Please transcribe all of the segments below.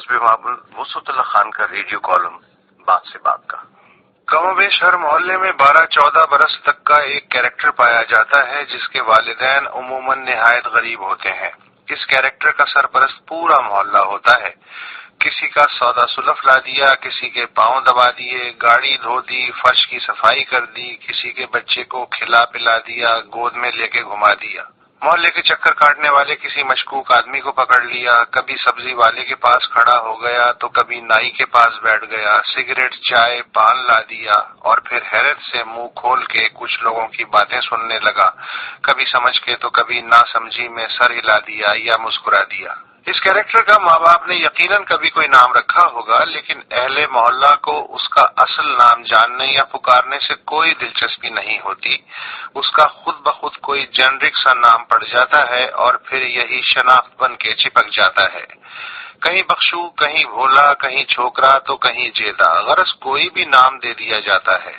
حسب معمول وسعت اللہ خان کا ریڈیو کالم بات سے بات کا۔ کم و بیش ہر محلے میں 12-14 برس تک کا ایک کیریکٹر پایا جاتا ہے جس کے والدین عموماً نہایت غریب ہوتے ہیں۔ اس کیریکٹر کا سرپرست پورا محلہ ہوتا ہے۔ کسی کا سودا سلف لا دیا، کسی کے پاؤں دبا دیے، گاڑی دھو دی، فرش کی صفائی کر دی، کسی کے بچے کو کھلا پلا دیا، گود میں لے کے گھما دیا۔ محلے کے چکر کاٹنے والے کسی مشکوک آدمی کو پکڑ لیا، کبھی سبزی والے کے پاس کھڑا ہو گیا تو کبھی نائی کے پاس بیٹھ گیا، سگریٹ چائے پان لا دیا اور پھر حیرت سے منہ کھول کے کچھ لوگوں کی باتیں سننے لگا، کبھی سمجھ کے تو کبھی نہ سمجھی میں سر ہلا دیا یا مسکرا دیا۔ اس کیریکٹر کا ماں باپ نے یقیناً کبھی کوئی نام رکھا ہوگا، لیکن اہل محلہ کو اس کا اصل نام جاننے یا پکارنے سے کوئی دلچسپی نہیں ہوتی۔ اس کا خود بخود کوئی جنرک سا نام پڑ جاتا ہے اور پھر یہی شناخت بن کے چپک جاتا ہے۔ کہیں بخشو، کہیں بھولا، کہیں چھوکرا تو کہیں جیدا، غرض کوئی بھی نام دے دیا جاتا ہے۔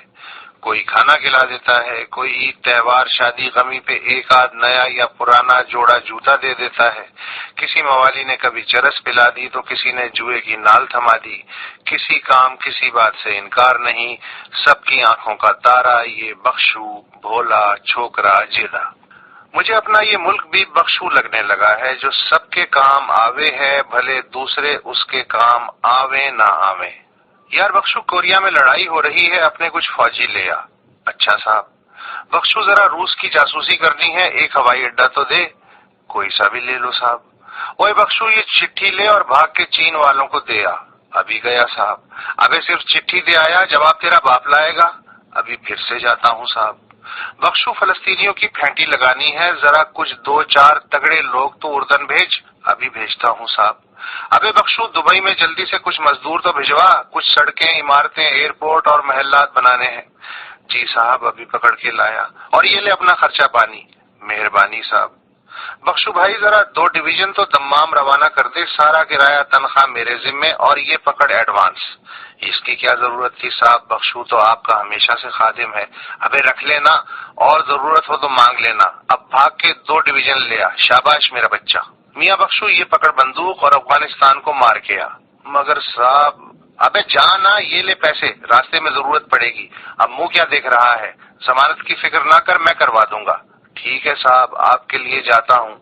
کوئی کھانا کھلا دیتا ہے، کوئی عید تہوار شادی غمی پہ ایک آدھ نیا یا پرانا جوڑا جوتا دے دیتا ہے۔ کسی موالی نے کبھی چرس پلا دی تو کسی نے جوئے کی نال تھما دی۔ کسی کام کسی بات سے انکار نہیں، سب کی آنکھوں کا تارا یہ بخشو، بھولا، چھوکرا، جیدا۔ مجھے اپنا یہ ملک بھی بخشو لگنے لگا ہے جو سب کے کام آوے ہے، بھلے دوسرے اس کے کام آویں نہ آویں۔ یار بخشو، کوریا میں لڑائی ہو رہی ہے، اپنے کچھ فوجی لے آ۔ اچھا صاحب۔ بخشو، ذرا روس کی جاسوسی کرنی ہے، ایک ہوائی اڈہ تو دے۔ کوئی سا بھی لے لو صاحب۔ اوے بخشو، یہ چٹھی لے اور بھاگ کے چین والوں کو دے آ۔ ابھی گیا صاحب۔ ابے صرف چٹھی دے آیا، جواب تیرا باپ لائے گا۔ ابھی پھر سے جاتا ہوں صاحب۔ بخشو، فلسطینیوں کی پھینٹی لگانی ہے، ذرا کچھ 2-4 تگڑے لوگ تو اردن بھیج۔ ابھی بھیجتا ہوں صاحب۔ ابے بخشو، دبئی میں جلدی سے کچھ مزدور تو بھجوا، کچھ سڑکیں، عمارتیں، ایئرپورٹ اور محلات بنانے ہیں۔ جی صاحب، ابھی پکڑ کے لایا، اور یہ لے اپنا خرچہ پانی۔ مہربانی صاحب۔ بخشو بھائی، ذرا 2 ڈویژن تو دمام روانہ کر دے، سارا کرایہ تنخواہ میرے ذمے، اور یہ پکڑ ایڈوانس۔ اس کی کیا ضرورت تھی صاحب، بخشو تو آپ کا ہمیشہ سے خادم ہے۔ ابے رکھ لینا، اور ضرورت ہو تو مانگ لینا۔ اب بھاگ کے 2 ڈویژن لے آ، شاباش میرا بچہ۔ میاں بخشو، یہ پکڑ بندوق اور افغانستان کو مار کے آ۔ مگر صاحب، ابے جانا، یہ لے پیسے، راستے میں ضرورت پڑے گی۔ اب منہ کیا دیکھ رہا ہے، ضمانت کی فکر نہ کر، میں کروا دوں گا۔ ٹھیک ہے صاحب، آپ کے لیے جاتا ہوں۔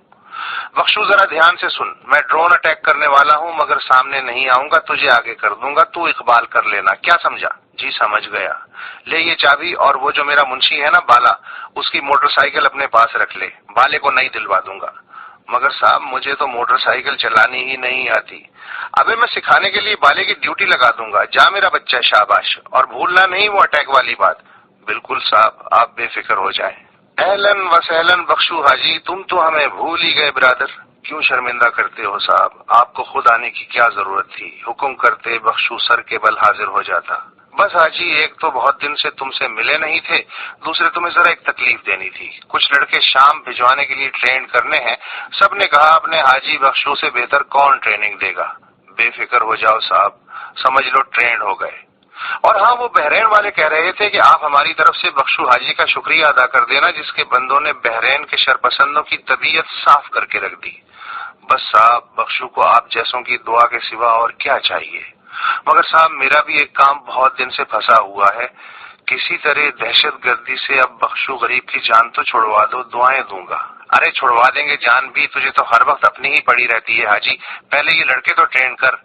بخشو ذرا دھیان سے سن، میں ڈرون اٹیک کرنے والا ہوں، مگر سامنے نہیں آؤں گا، تجھے آگے کر دوں گا، تو اقبال کر لینا، کیا سمجھا؟ جی سمجھ گیا۔ لے یہ چابی، اور وہ جو میرا منشی ہے نا بالا، اس کی موٹر سائیکل اپنے پاس رکھ لے، بالے کو نہیں دلوا دوں گا۔ مگر صاحب، مجھے تو موٹر سائیکل چلانی ہی نہیں آتی۔ ابے میں سکھانے کے لیے بالے کی ڈیوٹی لگا دوں گا، جا میرا بچہ، شاباش، اور بھولنا نہیں وہ اٹیک والی بات۔ بالکل صاحب، آپ بے فکر ہو جائیں۔ اہلاً و سہلاً بخشو حاجی، تم تو ہمیں بھول ہی گئے برادر۔ کیوں شرمندہ کرتے ہو صاحب، آپ کو خود آنے کی کیا ضرورت تھی، حکم کرتے بخشو سر کے بل حاضر ہو جاتا۔ بس حاجی، ایک تو بہت دن سے تم سے ملے نہیں تھے، دوسرے تمہیں ذرا ایک تکلیف دینی تھی۔ کچھ لڑکے شام بھجوانے کے لیے ٹرینڈ کرنے ہیں، سب نے کہا اپنے حاجی بخشو سے بہتر کون ٹریننگ دے گا۔ بے فکر ہو جاؤ صاحب، سمجھ لو ٹرینڈ ہو گئے۔ اور ہاں، وہ بحرین والے کہہ رہے تھے کہ آپ ہماری طرف سے بخشو حاجی کا شکریہ ادا کر دینا، جس کے بندوں نے بحرین کے شرپسندوں کی طبیعت صاف کر کے رکھ دی۔ بس صاحب، بخشو کو آپ جیسوں کی دعا کے سوا اور کیا چاہیے۔ مگر صاحب، میرا بھی ایک کام بہت دن سے پھنسا ہوا ہے، کسی طرح دہشت گردی سے اب بخشو غریب کی جان تو چھڑوا دو، دعائیں دوں گا۔ ارے چھڑوا دیں گے جان بھی، تجھے تو ہر وقت اپنی ہی پڑی رہتی ہے حاجی، پہلے یہ لڑکے تو ٹرین کر۔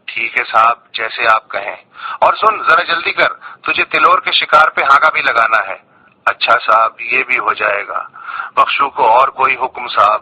ٹھیک ہے صاحب، جیسے آپ کہیں۔ اور سن، ذرا جلدی کر، تجھے تلور کے شکار پہ ہانگا بھی لگانا ہے۔ اچھا صاحب، یہ بھی ہو جائے گا۔ بخشو کو اور کوئی حکم صاحب؟